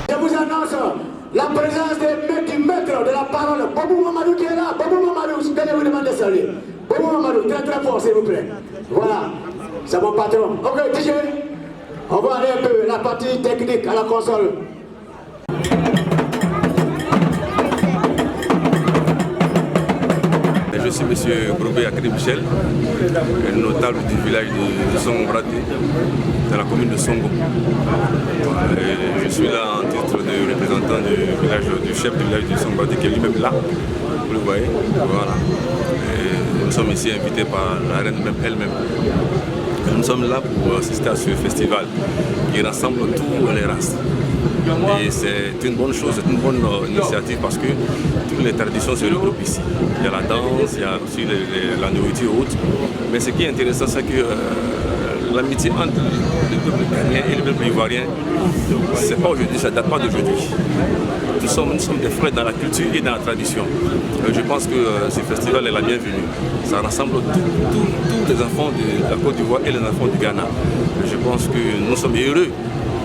Je vous annonce la présence du maître de la parole, Bobo Mamadou qui est là. Bobo Mamadou, je vais vous demander de saluer. Bobo Mamadou, très très fort s'il vous plaît. Voilà, c'est mon patron. Ok, DJ, on va aller un peu la partie technique à la console. Je suis M. Grobé Akri Michel, notable du village de Songo-Braté, dans la commune de Songo. Je suis là en titre de représentant du chef du village de Songo-Braté qui est lui-même là, vous le voyez. Voilà. Et nous sommes ici invités par la reine elle-même. Nous sommes là pour assister à ce festival qui rassemble toutes les races. Et c'est une bonne chose, c'est une bonne initiative parce que toutes les traditions se regroupent ici. Il y a la danse, il y a aussi la nourriture haute. Mais ce qui est intéressant, c'est que l'amitié entre le peuple ghanéen et le peuple ivoirien, c'est pas aujourd'hui, ça ne date pas d'aujourd'hui. Nous sommes des frères dans la culture et dans la tradition. Je pense que ce festival est la bienvenue. Ça rassemble tous les enfants de la Côte d'Ivoire et les enfants du Ghana. Je pense que nous sommes heureux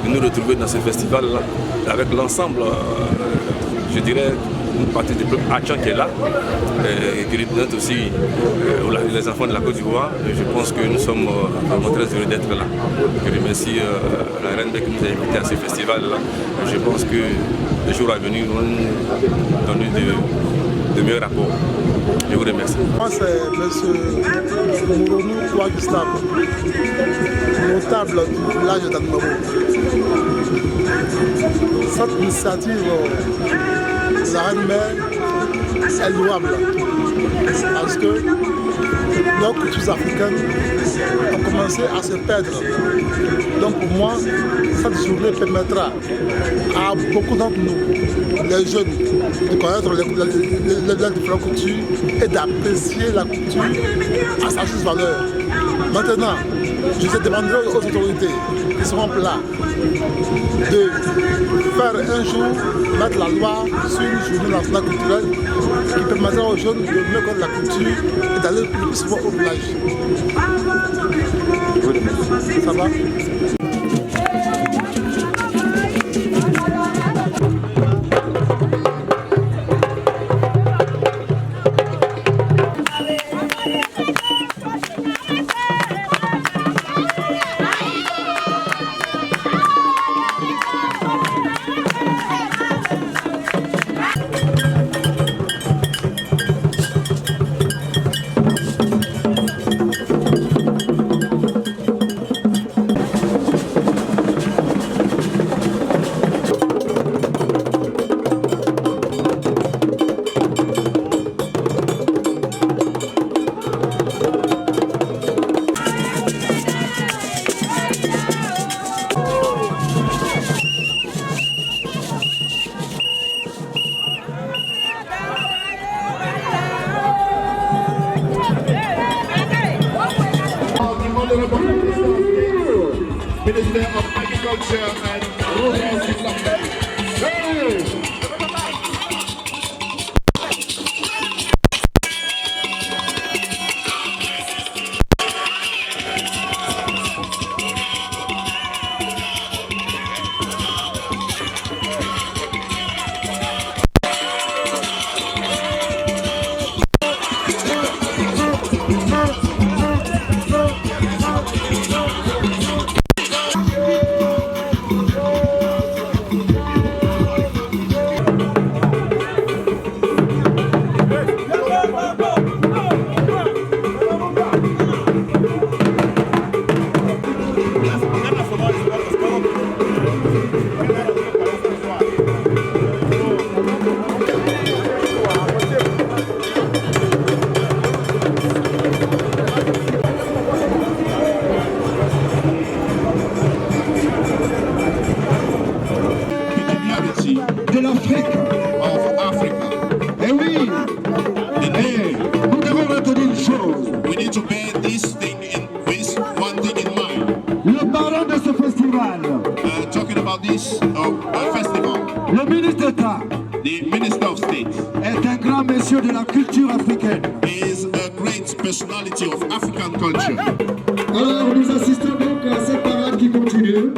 de nous retrouver dans ce festival-là avec l'ensemble, je dirais, une partie du peuple Achan qui est là, qui représente aussi les enfants de la Côte d'Ivoire. Je pense que nous sommes vraiment très heureux d'être là. Je remercie la reine qui nous a invités à ce festival-là. Je pense que les jours à venir vont nous donner de meilleurs rapports. Je vous remercie. Moi, c'est M. Mourounou Gustave, notable du village d'Anmabo. Cette initiative de la reine-mère est louable parce que nos cultures africaines ont commencé à se perdre. Donc pour moi, cette journée permettra à beaucoup d'entre nous, les jeunes, de connaître les différentes cultures et d'apprécier la culture à sa juste valeur. Maintenant, je demanderai aux autorités qui seront là de faire un jour, mettre la loi sur une journée nationale culturelle qui permettra aux jeunes de mieux connaître la culture et d'aller le plus souvent au village. Ça va? Minister of Agriculture and Rural Development. Hey! personality of African culture. Alors, nous assistons donc à cette parade qui continue.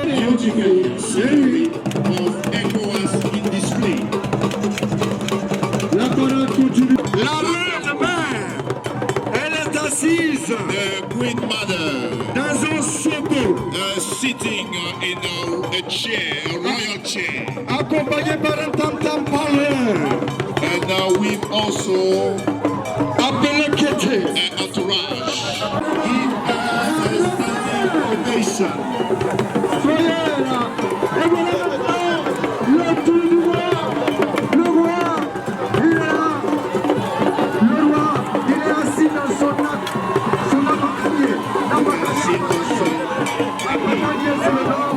Beautiful scenery of ECOWAS in display. La parade continue. La mère de mère, elle est assise. The Queen Mother dans un soco, sitting in a chair, a royal chair. accompagnée par un tam-tam parleur. And we've also Appelé Kété. an entourage. Give us a standing ovation. Soyez là. Et voilà maintenant le tour du roi. Le roi, il est là. Le roi, il est assis dans son abakanier. L'abakanier, c'est le nom.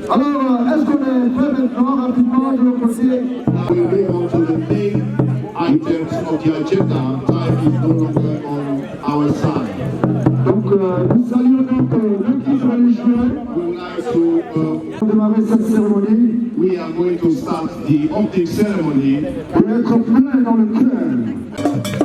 Alors, est-ce qu'on est prêt maintenant rapidement de passer? We move on to the main items of the agenda. Time is no longer on our side. Donc, nous saluons donc le titre religieux We would like to, pour démarrer cette cérémonie we are going to start the opening ceremony. pour être plein dans le cœur.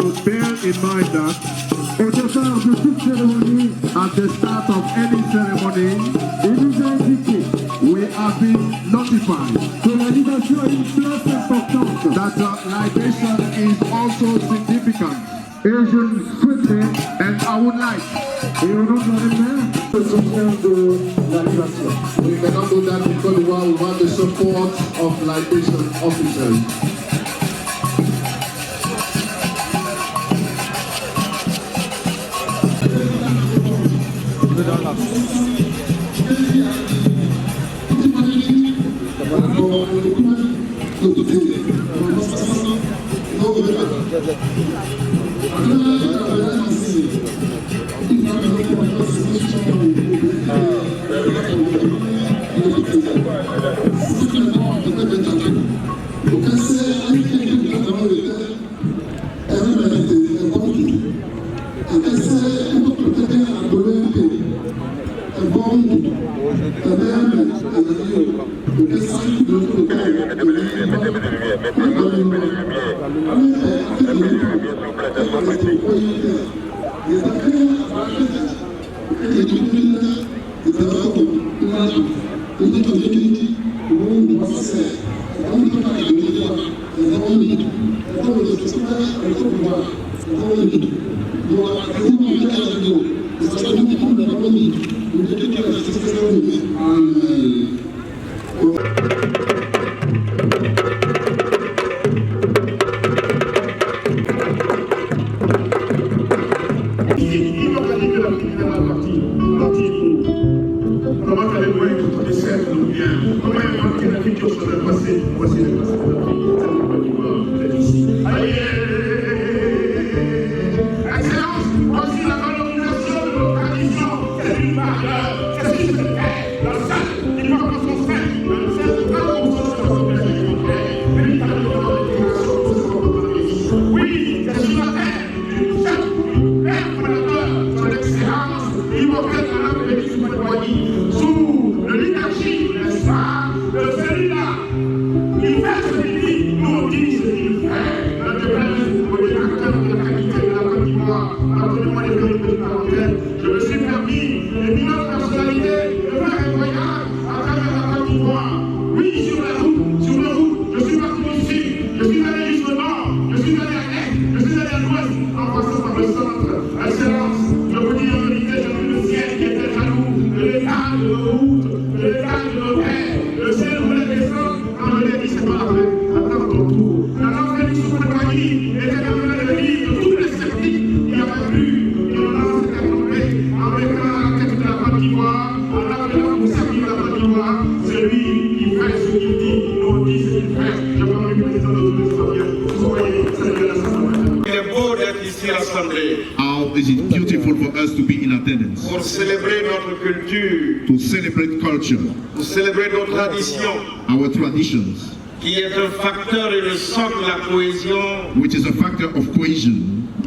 should bear in mind that at the start of any ceremony, we have been notified that libation is also significant. And I would like We cannot do that because we want the support of libation officers. How is it beautiful for us to be in attendance? Pour célébrer notre culture, To celebrate culture, pour célébrer nos traditions, our traditions, qui est un facteur et le socle de la cohésion, which is a factor of cohesion,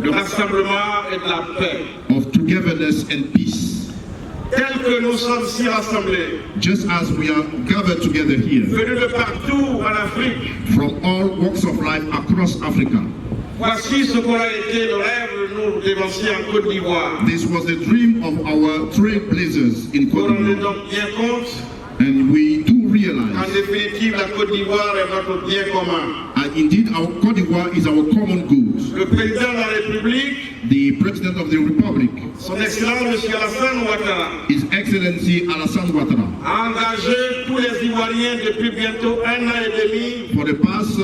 de rassemblement et de la paix. of togetherness and peace. Tel que nous sommes si rassemblés, Just as we are gathered together here venus de partout en Afrique, from all walks of life across Africa, voici ce qu'on a été le rêve de nos dévanciers en Côte d'Ivoire. this was the dream of our trailblazers in Vous Côte vous rendez d'Ivoire. donc bien compte And we do qu'en realize définitive la Côte d'Ivoire est notre bien commun. that indeed our Côte d'Ivoire is our common good. Le président de la République, The President of the Republic, son Excellence M. Alassane Ouattara, His Excellency Alassane Ouattara, a engagé tous les Ivoiriens depuis bientôt 1 an et demi for the past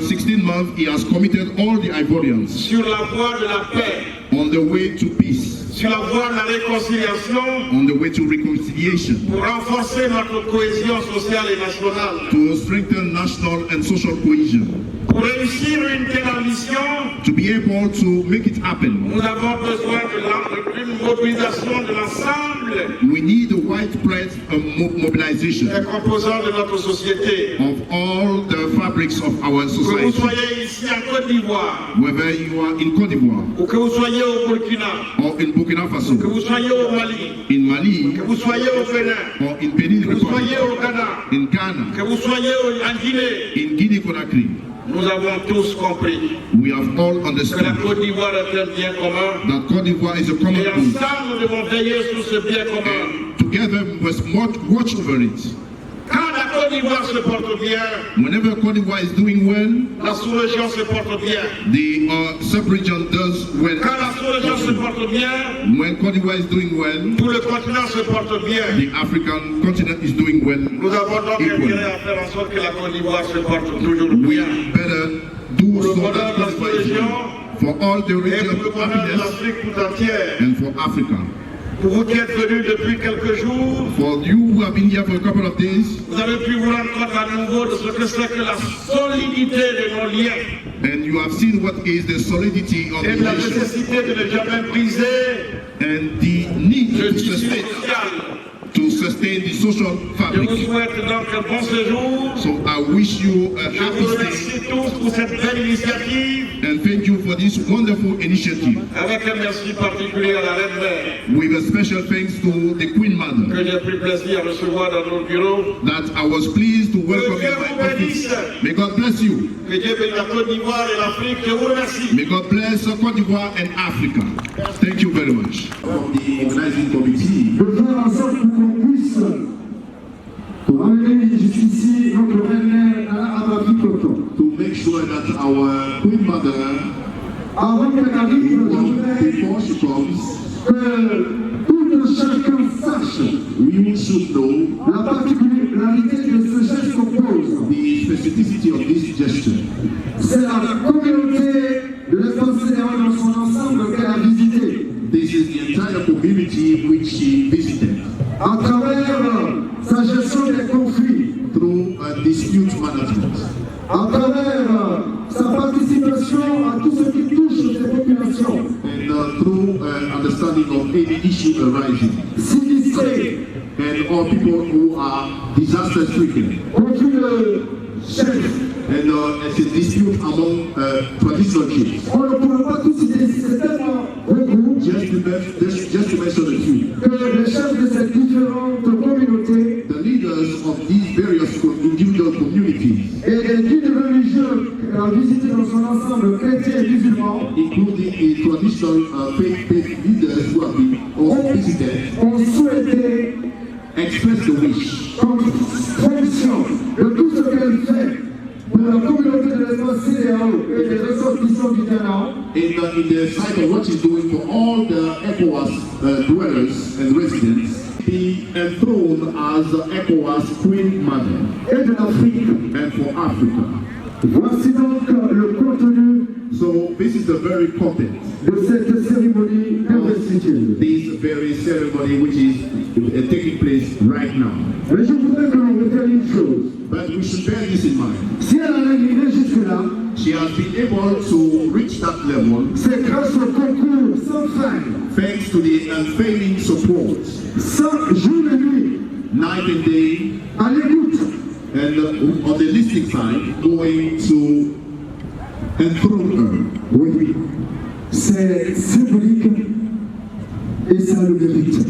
16 months, he has committed all the Ivorians sur la voie de la paix, on the way to peace, sur la voie de la réconciliation, on the way to reconciliation, pour renforcer notre cohésion sociale et nationale. to strengthen national and social cohesion. Pour réussir une telle ambition, To be able to make it happen, nous avons besoin d'une mobilisation de l'ensemble we need a widespread mobilization des composants de notre société. of all the fabrics of our Que vous society, soyez ici en Côte d'Ivoire, whether you are in Côte d'Ivoire ou que vous soyez au Burkina, or in Burkina Faso, que vous soyez au Mali, in Mali que vous soyez au Bénin, or in Benin que vous Republic, soyez au Ghana, in Ghana, que vous soyez en Guinée, in Guinea-Conakry, nous avons tous compris We have all que la understood Côte d'Ivoire est un bien commun. that Côte d'Ivoire is a common Et good. ensemble, nous devons veiller sur ce bien commun. Together we must watch over it. Quand la Côte d'Ivoire se porte bien, Whenever Côte d'Ivoire is doing well, la sous-région se porte bien. the sub-region does well. Quand la sous-région se porte bien, When Côte d'Ivoire is doing well, tout le continent se porte bien. the African continent is doing well. Nous avons donc intérêt equally. à faire en sorte que la Côte d'Ivoire se porte toujours We bien. better do so bonheur that de la Côte d'Ivoire is sous-région well for all the et pour region le bonheur de happiness l'Afrique tout entière. and for Africa. Pour vous qui êtes venus depuis quelques jours, For you who have been here for a couple of days, vous avez pu vous rendre compte à nouveau de ce que c'est que la solidité de nos liens and you have seen what is the solidity of et the de la nation nécessité de ne jamais briser and the need le to tissu sustain the social social. Je fabric. vous souhaite donc un bon séjour. So I wish you a Je happy vous stay remercie tous pour cette belle initiative, and thank you for this wonderful initiative. avec un merci particulier à la Reine Mère, With a special thanks to the Queen Mother que j'ai pris plaisir à recevoir dans nos bureaux. that I was pleased to welcome Que Dieu in vous my office. bénisse. May God bless you. Que Dieu bénisse la Côte d'Ivoire et l'Afrique. Je vous remercie. May God bless Côte d'Ivoire and Africa. Thank you very much. From the organizing committee, de faire en sorte qu'on puisse ramener jusqu'ici notre reine Amavi Toto. To make sure that our Queen Mother, Avant qu'elle arrive, je voudrais before she comes, que tout chacun sache we should know la particularité de ce geste qu'on pose. the specificity of this gesture. C'est la communauté de l'espace fédéral dans son ensemble qu'elle a visité. This is the entire community which she visited À travers sa gestion des conflits, through dispute management, à travers sa participation à tout ce qui touche ces populations and through understanding of any issue arising, sinistrées, and all people who are disaster stricken, conflits de chefs. and it's a dispute among traditional chiefs. On ne pourra pas tous citer ici, c'est tellement beaucoup Just to mention a few, que les chefs de ces différentes communautés the leaders of these various individual communities, et des guides religieux qu'elle a visités dans son ensemble, chrétiens et musulmans, including the traditional faith leaders who have been all visited, ont souhaité, express the wish comme fonction de tout ce qu'elle fait pour la communauté de l'espace CEDEAO et des ressortissants du Ghana, in the sight of what she's doing for all the ECOWAS dwellers and residents, be enthroned as ECOWAS Queen Mother, et de l'Afrique. and for Africa. Voici donc le contenu So this is the very content, de cette cérémonie investiture. this very ceremony which is taking place right now. Mais je voudrais que l'on retienne une chose. But we should bear this in mind. Si elle a arrivé jusque-là, She has been able to reach that level c'est grâce au concours sans fin, thanks to the unfailing support, sans jour et nuit, night and day, à l'écoute, and on the listening side, going to enthrone her. oui, c'est symbolique et ça le mérite.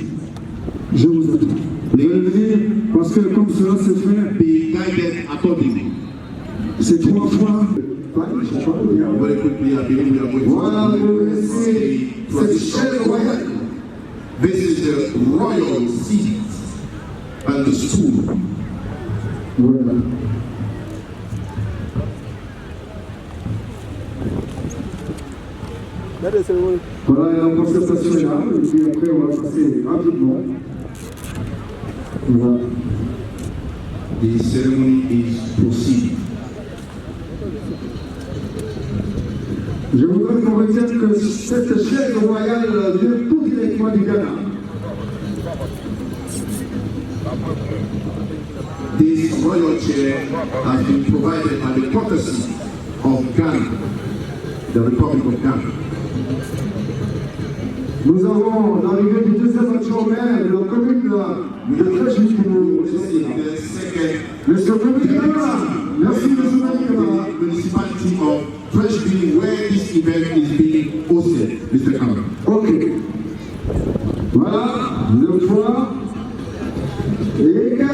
Je vous attends. Venez, parce que comme cela se fait, Be guided accordingly. c'est 3 fois. Je sais pas bien. Very quickly, I believe we are going Voilà, to vous laissez cette chaise royale. This is the royal seat and the stool. Voilà. Voilà, la concertation est là, et puis après on va passer rapidement. Voilà. The ceremony is proceeding. Je voudrais qu'on retienne que cette chaise royale vient tout directement du Ghana. This royal chair has been provided by the courtesy of Ghana, the Republic of Ghana. Nous avons l'arrivée du deuxième adjoint-maire de la commune de Trèche qui nous reçoit. The second Monsieur le Président, merci de vous accueillir. municipality of Freshville, where this event is being hosted, Mr. Cameron. Ok. Voilà, 2 fois. Et 4,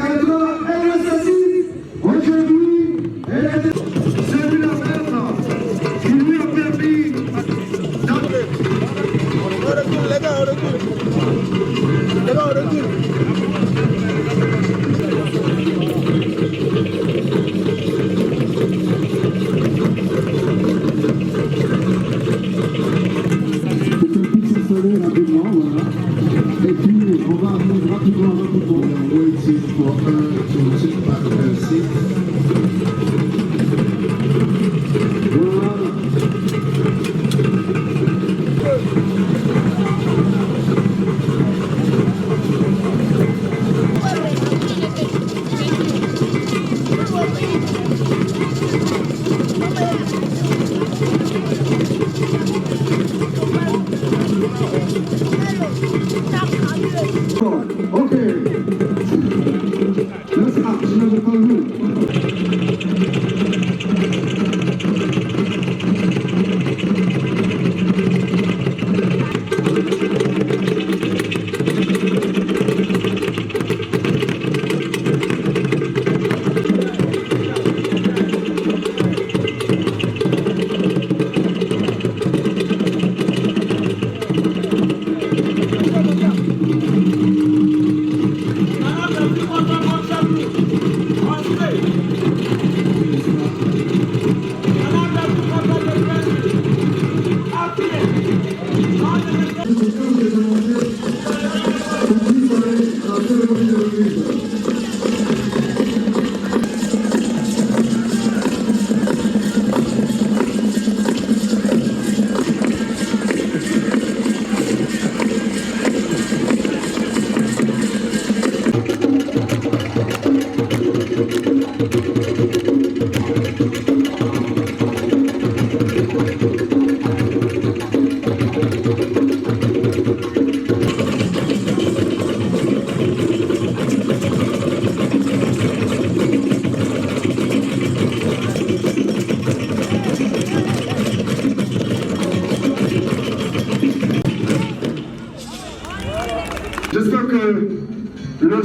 elle est assise. Aujourd'hui, elle est... C'est une affaire.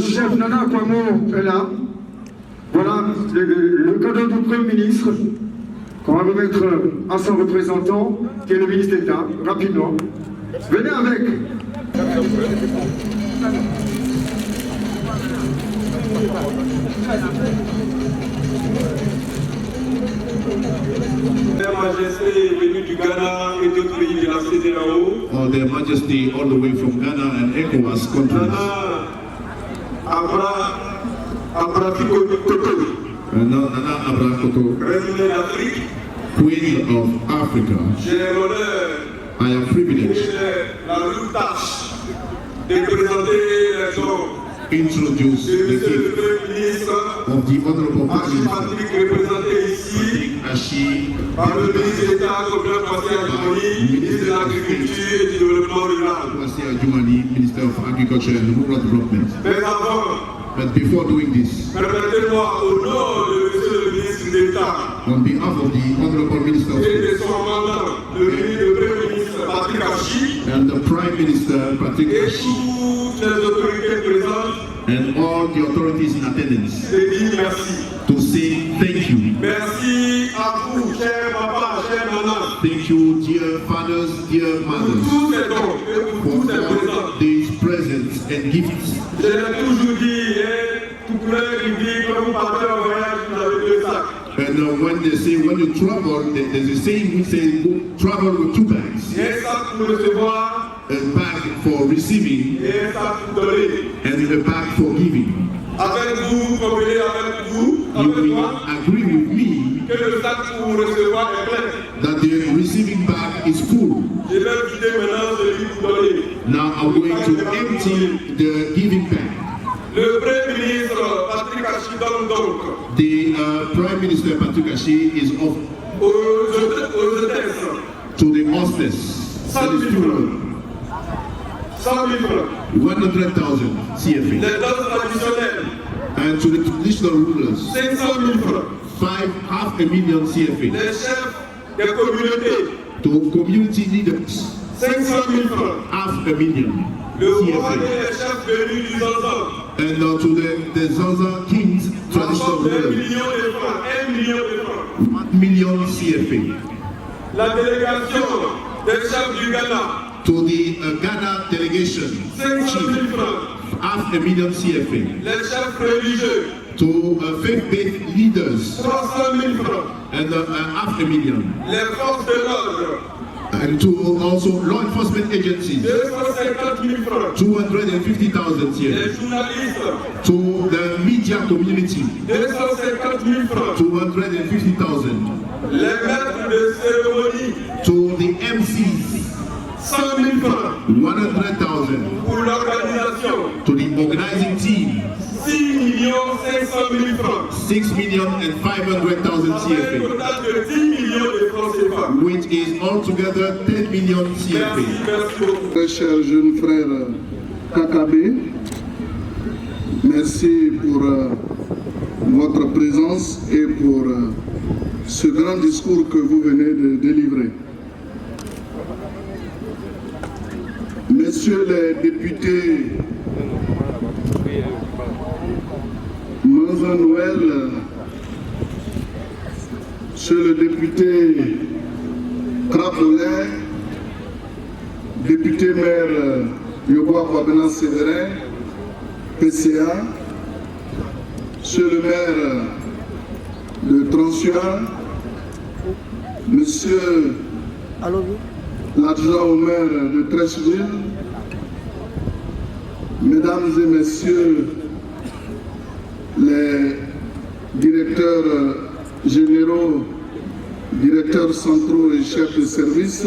chef Nana Kwamo est là. Voilà le cadeau du Premier ministre qu'on va remettre à son représentant, qui est le ministre d'État, rapidement. Venez avec. Leur Majesté est venue du Ghana et d'autres pays de la CEDEAO. Or Their Majesty all the way from Ghana and ECOWAS countries. Nana Abrakoto, Président d'Afrique, Queen of Africa. j'ai l'honneur I am privileged et la lourde tâche de présenter les hommes introduce de the Monsieur le gift Premier ministre, of the Honorable Prime Archie Minister Patrick, représenté ici Ashi par le ministre d'État, Combien Passé Adjumani, ministre de l'Agriculture et du Développement rural. Kwasi Adjumani, Minister of Agriculture and Rural Development. Mais avant, But before doing this, permettez-moi, au nom de Monsieur le ministre d'État on behalf of the Honorable Minister of et de State son mandat, le Premier ministre Patrick Archie, and the Prime Minister Patrick et Ashi toutes les autorités présentes, and all the authorities in attendance de dire merci. to say thank you. Merci à vous, chers papas, chers mamans, Thank you, dear fathers, dear pour mothers, tous ces dons et pour for tous ces all présents. these presents and gifts. Je l'ai toujours dit, tout plein qui dit quand vous partez en voyage, vous avez 2 sacs. And when they say when you travel, there's a saying we say go travel with 2 bags. Un sac pour recevoir A bag for receiving et un sac pour donner. and a bag for giving. Avec vous, convenez avec vous, You avec will moi, agree with me que le sac pour recevoir est plein. that the receiving bag is full. Je vais vider maintenant celui pour donner. Now I'm going to empty the giving bag. Le Premier ministre Patrick Archie donne donc The Prime Minister Patrick Ashi is off aux hôtesses to the hostess. 100 That is 000 francs. 100 000 francs. 100,000 CFA. Les danses traditionnelles, And to the traditional rulers, 500 000 francs. half a million CFA. Les chefs des communautés, To community leaders, 500 000 francs. half a million Le roi et CFA. les chefs venus du Zanzan, And to the Zaza Kings, traditional l'ensemble d'1 rulers, million de francs. 1 million de francs. 1 million CFA. La délégation des chefs du Ghana, To the Ghana delegation, 500 000 chief, francs. half a million CFA. Les chefs religieux, To faith-based leaders, 300 000 francs. and half a million. Les forces de l'ordre, And to also law enforcement agencies, 250 000 francs. 250,000 Les CFA. journalistes, To the media community, 250 000 francs. 250,000. Les maîtres de cérémonie, To the MCs, 100 000 francs. 100,000. Pour l'organisation, To the organizing team, 6 500 000 francs. 6,500,000 Un CFA, total de 10 millions de francs CFA. which is altogether 10 million Merci, CFA. merci beaucoup. Très cher jeune frère Kakabé, merci pour votre présence et pour ce grand discours que vous venez de délivrer. Messieurs les députés, Manza Noël, Monsieur le député Crapolet, député maire Yoboa Kwabena Sévérin, PCA, Monsieur le maire de Transuan, Monsieur l'adjoint au maire de Treichville, Mesdames et Messieurs les directeurs généraux, directeurs centraux et chefs de service,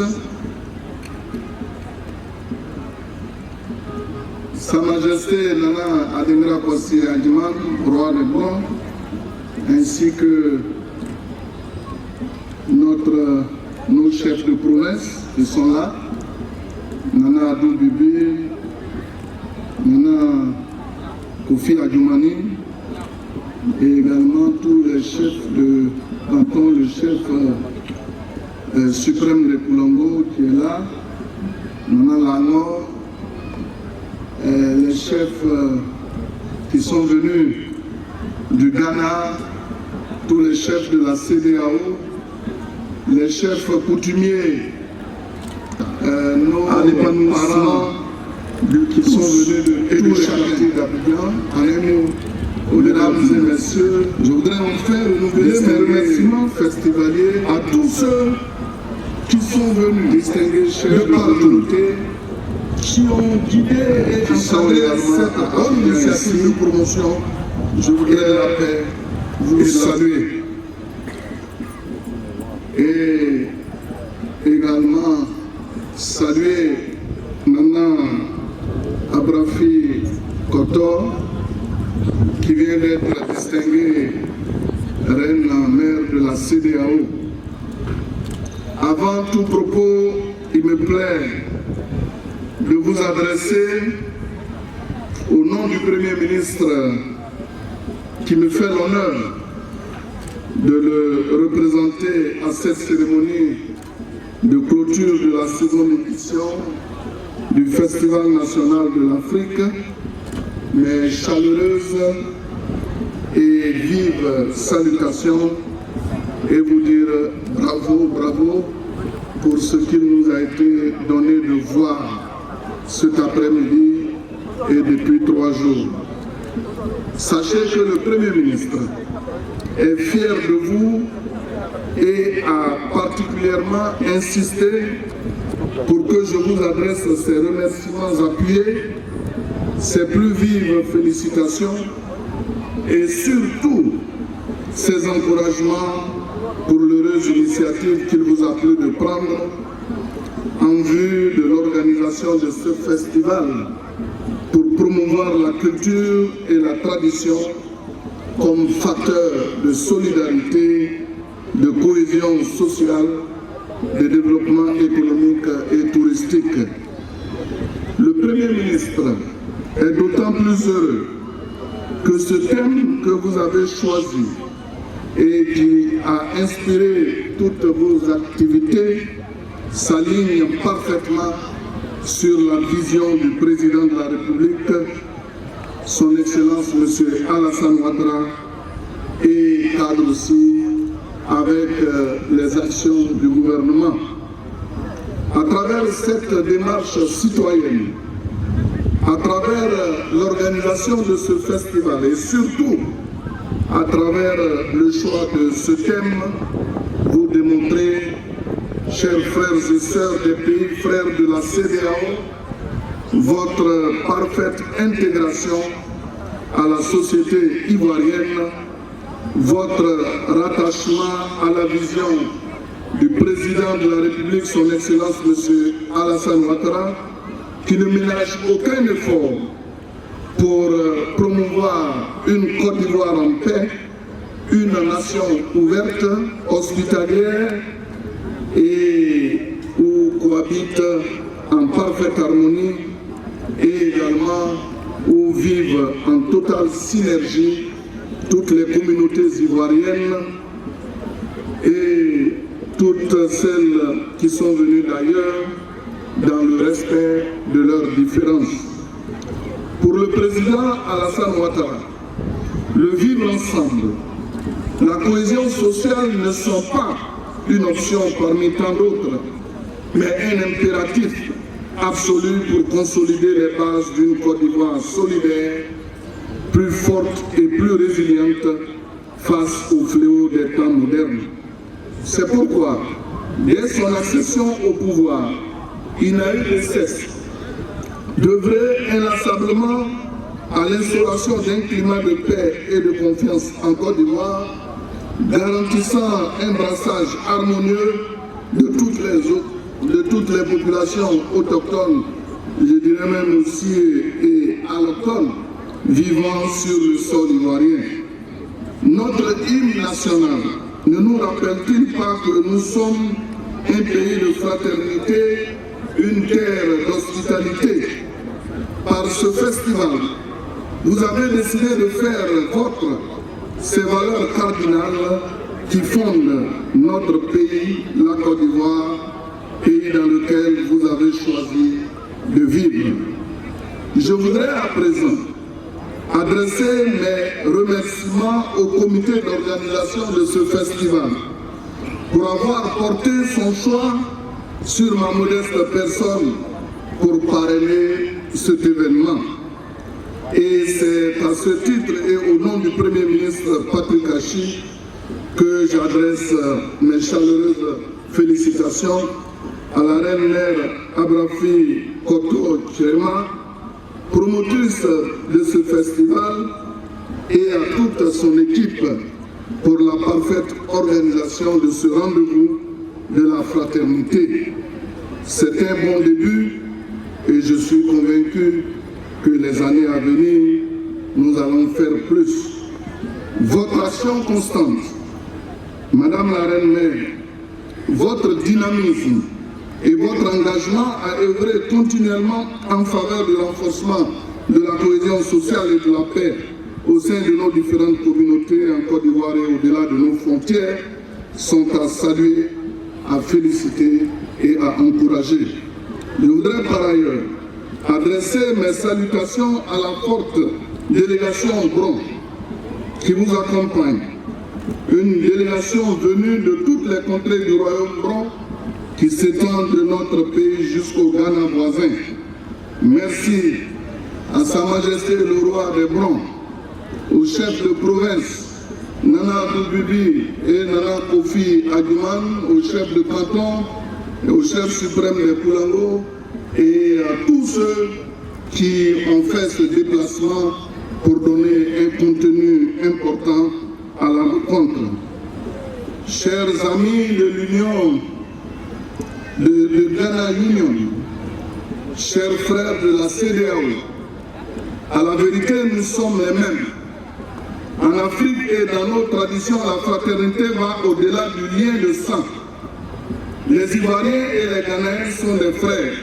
Sa Majesté Nana Ademira Kwasi Adjumani, roi des Blancs, ainsi que nos chefs de province qui sont là, Nana Adou Bibi, Nana Kofi Adjumani, et également tous les chefs de canton, le chef suprême de Koulongo qui est là, Nana Langor, les chefs qui sont venus du Ghana, tous les chefs de la CEDEAO, les chefs coutumiers, nos parents qui sont venus de tous les quartiers d'Abidjan. En un mot, mesdames et messieurs, je voudrais enfin renouveler mes remerciements festivaliers à tous ceux qui sont venus distinguer chefs de partout, qui ont guidé et encadré cette bonne initiative de promotion. Je voudrais vous saluer. Et également saluer Nana Abrafi Kotor, qui vient d'être distinguée reine mère de la CEDEAO. Avant tout propos, il me plaît de vous adresser au nom du Premier ministre qui me fait l'honneur de le représenter à cette cérémonie de clôture de la seconde édition du Festival national de l'Afrique, mes chaleureuses et vives salutations et vous dire bravo, bravo pour ce qu'il nous a été donné de voir cet après-midi et depuis 3 jours. Sachez que le Premier ministre est fier de vous et a particulièrement insisté pour que je vous adresse ces remerciements appuyés, ses plus vives félicitations et surtout ses encouragements pour l'heureuse initiative qu'il vous a plu de prendre en vue de l'organisation de ce festival pour promouvoir la culture et la tradition comme facteur de solidarité, de cohésion sociale, de développement économique et touristique. Le Premier ministre est d'autant plus heureux que ce thème que vous avez choisi et qui a inspiré toutes vos activités s'aligne parfaitement sur la vision du président de la République, son Excellence M. Alassane Ouattara, et cadre aussi avec les actions du gouvernement. À travers cette démarche citoyenne, à travers l'organisation de ce festival et surtout à travers le choix de ce thème, vous démontrez, chers frères et sœurs des pays frères de la CEDEAO, votre parfaite intégration à la société ivoirienne, votre rattachement à la vision du président de la République, son Excellence M. Alassane Ouattara, qui ne ménage aucun effort pour promouvoir une Côte d'Ivoire en paix, une nation ouverte, hospitalière et où cohabitent en parfaite harmonie et également où vivent en totale synergie toutes les communautés ivoiriennes et toutes celles qui sont venues d'ailleurs dans le respect de leurs différences. Pour le président Alassane Ouattara, le vivre ensemble, la cohésion sociale ne sont pas une option parmi tant d'autres, mais un impératif absolu pour consolider les bases d'une Côte d'Ivoire solidaire, plus forte et plus résiliente face aux fléaux des temps modernes. C'est pourquoi, dès son accession au pouvoir, il n'a eu de cesse d'œuvrer inlassablement à l'instauration d'un climat de paix et de confiance en Côte d'Ivoire, garantissant un brassage harmonieux de toutes les populations autochtones, je dirais même aussi et allochtones, vivant sur le sol ivoirien. Notre hymne national ne nous rappelle-t-il pas que nous sommes un pays de fraternité, une terre d'hospitalité? Par ce festival, vous avez décidé de faire vôtre ces valeurs cardinales qui fondent notre pays, la Côte d'Ivoire, pays dans lequel vous avez choisi de vivre. Je voudrais à présent adresser mes remerciements au comité d'organisation de ce festival pour avoir porté son choix sur ma modeste personne pour parrainer cet événement. Et c'est à ce titre et au nom du Premier ministre Patrick Achi que j'adresse mes chaleureuses félicitations à la reine-mère Abrafi Koto Tchema, promotrice de ce festival, et à toute son équipe pour la parfaite organisation de ce rendez-vous de la fraternité. C'est un bon début et je suis convaincu que les années à venir, nous allons faire plus. Votre action constante, Madame la Reine-Mère, votre dynamisme et votre engagement à œuvrer continuellement en faveur du renforcement de la cohésion sociale et de la paix au sein de nos différentes communautés en Côte d'Ivoire et au-delà de nos frontières sont à saluer, à féliciter et à encourager. Je voudrais par ailleurs adresser mes salutations à la forte délégation Bron qui vous accompagne, une délégation venue de toutes les contrées du royaume Bron qui s'étend de notre pays jusqu'au Ghana voisin. Merci à Sa Majesté le roi des Brons, au chef de province Nana Doubibi et Nana Kofi Aduman, au chef de canton et au chef suprême des Poulango, et à tous ceux qui ont fait ce déplacement pour donner un contenu important à la rencontre. Chers amis de l'Union, de Ghana Union, chers frères de la CEDEAO, à la vérité, nous sommes les mêmes. En Afrique et dans nos traditions, la fraternité va au-delà du lien de sang. Les Ivoiriens et les Ghanéens sont des frères.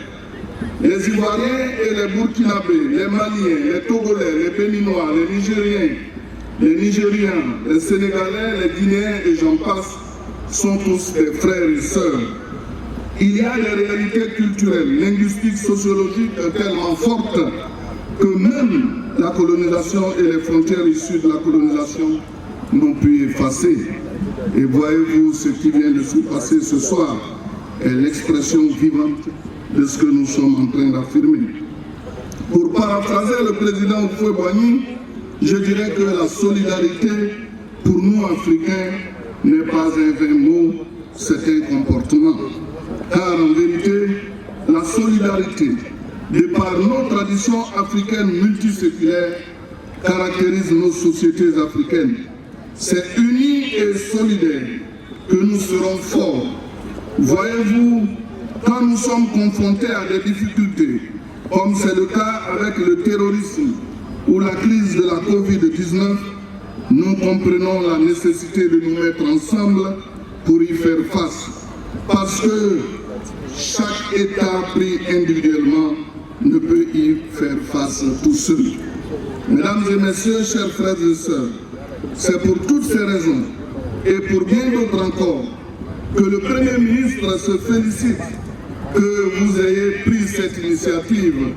Les Ivoiriens et les Burkinabés, les Maliens, les Togolais, les Béninois, les Nigériens, les Nigériens, les Sénégalais, les Guinéens et j'en passe, sont tous des frères et sœurs. Il y a des réalités culturelles, linguistiques, sociologiques tellement fortes que même la colonisation et les frontières issues de la colonisation n'ont pu effacer. Et voyez-vous, ce qui vient de se passer ce soir est l'expression vivante de ce que nous sommes en train d'affirmer. Pour paraphraser le président Houphouët-Boigny, je dirais que la solidarité, pour nous Africains, n'est pas un vain mot, c'est un comportement. Car en vérité, la solidarité, de par nos traditions africaines multiséculaires, caractérise nos sociétés africaines. C'est unis et solidaires que nous serons forts. Voyez-vous, quand nous sommes confrontés à des difficultés, comme c'est le cas avec le terrorisme ou la crise de la Covid-19, nous comprenons la nécessité de nous mettre ensemble pour y faire face. Parce que chaque État pris individuellement ne peut y faire face tout seul. Mesdames et messieurs, chers frères et sœurs, c'est pour toutes ces raisons et pour bien d'autres encore que le Premier ministre se félicite que vous ayez pris cette initiative,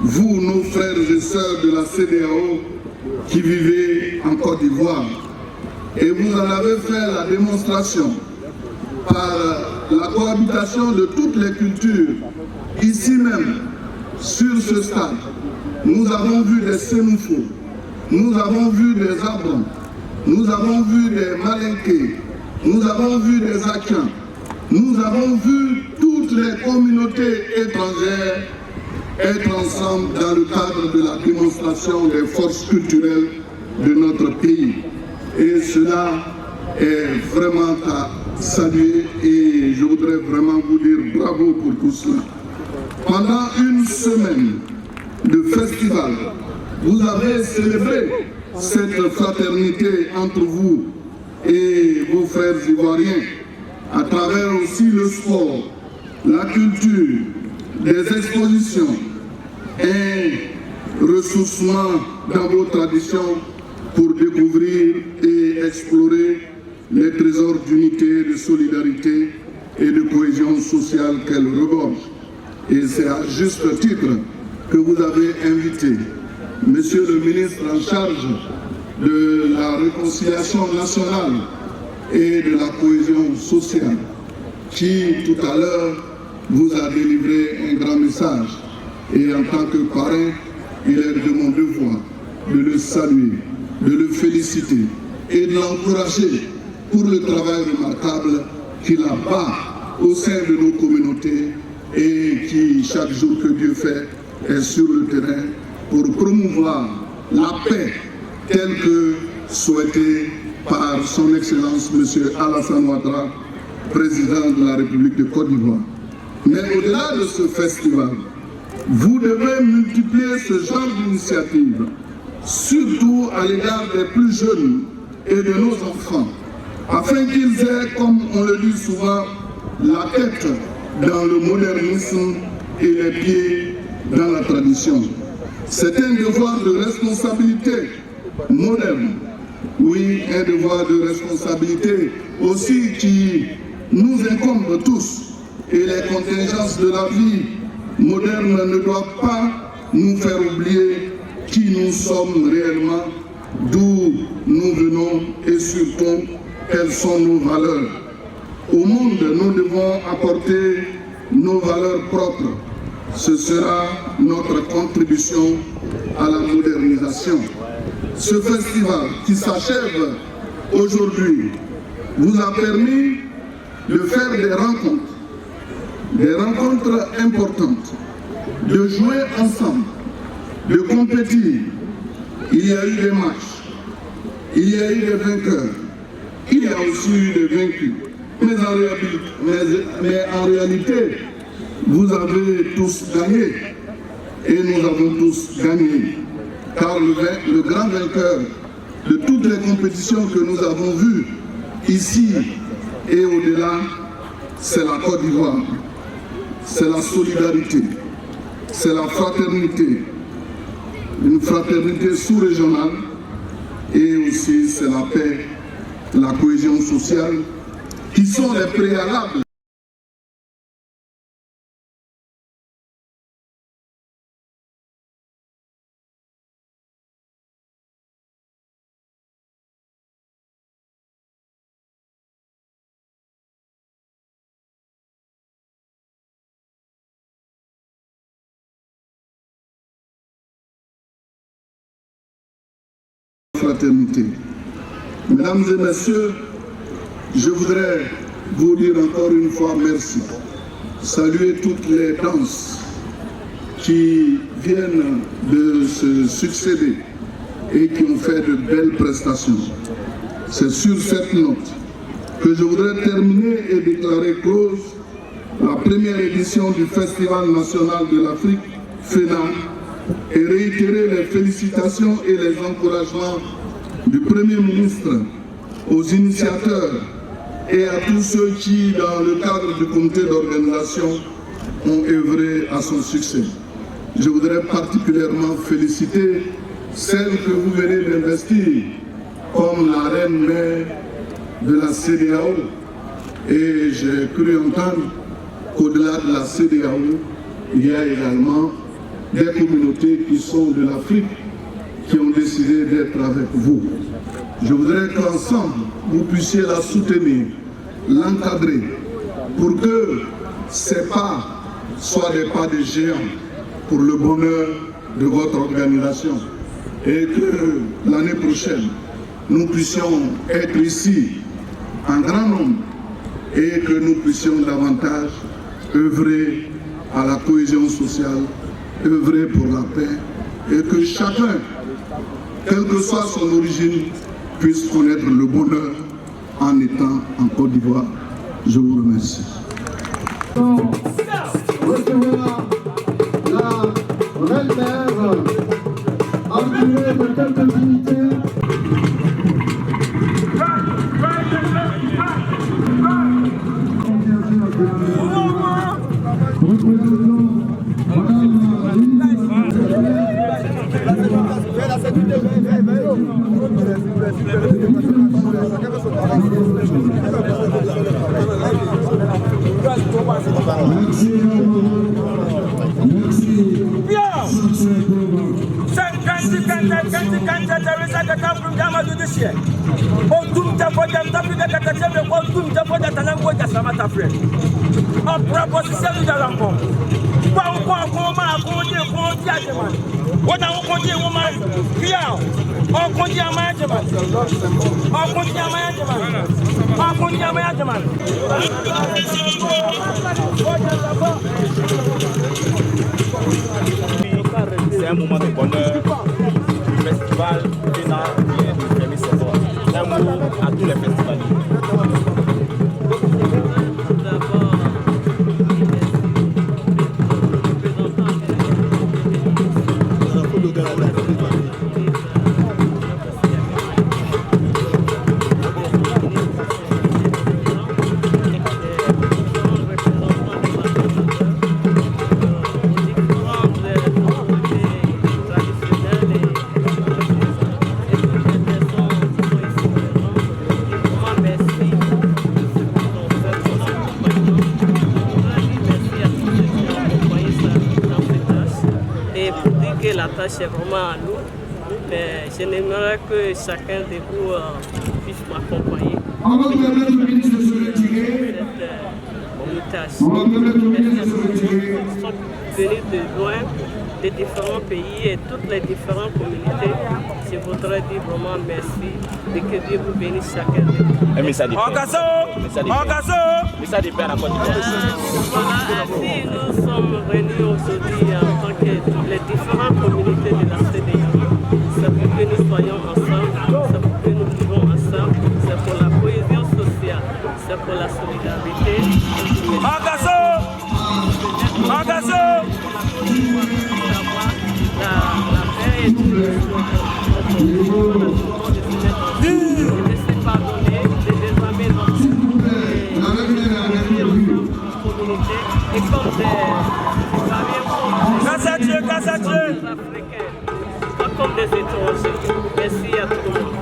vous, nos frères et sœurs de la CEDEAO qui vivez en Côte d'Ivoire. Et vous en avez fait la démonstration par la cohabitation de toutes les cultures, ici même, sur ce stade. Nous avons vu des Sénoufos, nous avons vu des Abrons, nous avons vu des Malinqués, nous avons vu des Akiens, nous avons vu toutes les communautés étrangères être ensemble dans le cadre de la démonstration des forces culturelles de notre pays. Et cela est vraiment à saluer et je voudrais vraiment vous dire bravo pour tout cela. Pendant une semaine de festival, vous avez célébré cette fraternité entre vous et vos frères ivoiriens à travers aussi le sport, la culture, des expositions, un ressourcement dans vos traditions pour découvrir et explorer les trésors d'unité, de solidarité et de cohésion sociale qu'elle regorge. Et c'est à juste titre que vous avez invité Monsieur le ministre en charge de la réconciliation nationale et de la cohésion sociale, qui tout à l'heure vous a délivré un grand message. Et en tant que parrain, il est de mon devoir de le saluer, de le féliciter et de l'encourager pour le travail remarquable qu'il a bat au sein de nos communautés et qui, chaque jour que Dieu fait, est sur le terrain pour promouvoir la paix telle que souhaitée par son Excellence M. Alassane Ouattara, président de la République de Côte d'Ivoire. Mais au-delà de ce festival, vous devez multiplier ce genre d'initiatives, surtout à l'égard des plus jeunes et de nos enfants, afin qu'ils aient, comme on le dit souvent, la tête dans le modernisme et les pieds dans la tradition. C'est un devoir de responsabilité moderne, oui, un devoir de responsabilité aussi qui nous incombe tous, et les contingences de la vie moderne ne doivent pas nous faire oublier qui nous sommes réellement, d'où nous venons et surtout quelles sont nos valeurs. Au monde, nous devons apporter nos valeurs propres. Ce sera notre contribution à la modernisation. Ce festival qui s'achève aujourd'hui vous a permis de faire des rencontres importantes, de jouer ensemble, de compétir. Il y a eu des matchs, il y a eu des vainqueurs, il y a aussi eu des vaincus. Mais en réalité, vous avez tous gagné et nous avons tous gagné. Car le grand vainqueur de toutes les compétitions que nous avons vues ici et au-delà, c'est la Côte d'Ivoire. C'est la solidarité, c'est la fraternité, une fraternité sous-régionale, et aussi c'est la paix, la cohésion sociale, qui sont les préalables. Fraternité. Mesdames et messieurs, je voudrais vous dire encore une fois merci. Saluer toutes les danses qui viennent de se succéder et qui ont fait de belles prestations. C'est sur cette note que je voudrais terminer et déclarer close la première édition du Festival national de l'Afrique, FENA, et réitérer les félicitations et les encouragements du Premier ministre aux initiateurs et à tous ceux qui, dans le cadre du comité d'organisation, ont œuvré à son succès. Je voudrais particulièrement féliciter celle que vous venez d'investir comme la reine-mère de la CEDEAO, et j'ai cru entendre qu'au-delà de la CEDEAO, il y a également des communautés qui sont de l'Afrique qui ont décidé d'être avec vous. Je voudrais qu'ensemble, vous puissiez la soutenir, l'encadrer, pour que ces pas soient des pas de géants pour le bonheur de votre organisation. Et que l'année prochaine, nous puissions être ici en grand nombre et que nous puissions davantage œuvrer à la cohésion sociale, œuvrer pour la paix, et que chacun, quelle que soit son origine, puisse connaître le bonheur en étant en Côte d'Ivoire. Je vous remercie. La reine-mère, entourée de quelques unités. Merci. C'est un moment de bonheur. Le festival vient de fermer ses portes. C'est un mot à tous les festivals. La tâche est vraiment à nous, mais j'aimerais que chacun de vous puisse m'accompagner. Sont venus de loin, des différents pays et toutes les différentes communautés. Je voudrais dire vraiment merci et que Dieu vous bénisse chacun de vous. Un message de paix. Message de paix à la Côte d'Ivoire. Ainsi, nous sommes venus aujourd'hui en tant que les différentes communautés de la CEDEAO. C'est pour que nous soyons ensemble, c'est pour que nous vivons ensemble, c'est pour la cohésion sociale, c'est pour la solidarité. La paix et tout. Pardonner, de désarmer notre communauté et comme des Africains, pas comme des étrangers. Merci à tout le monde.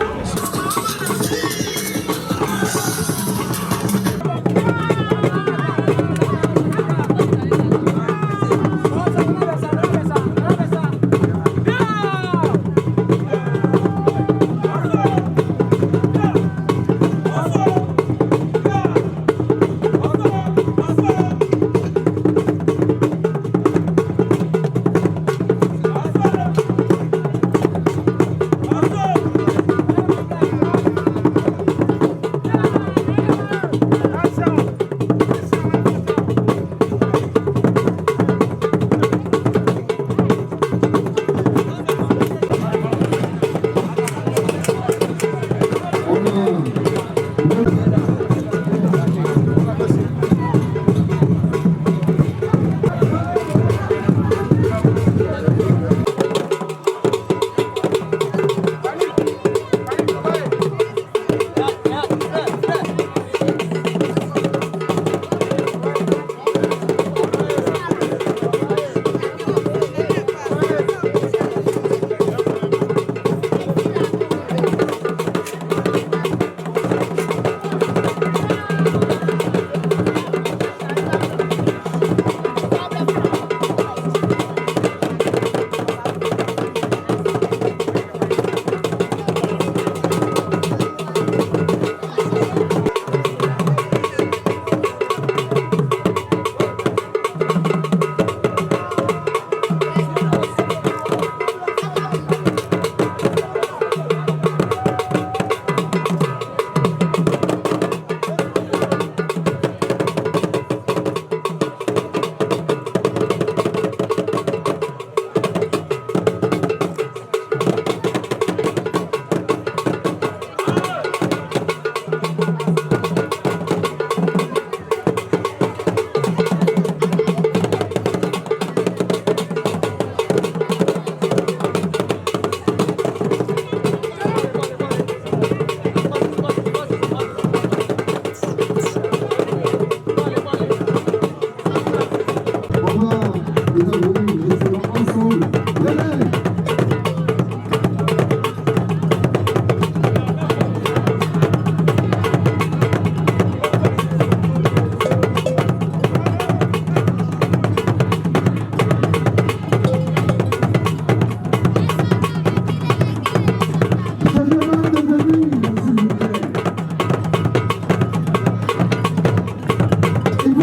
Il y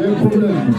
a un problème.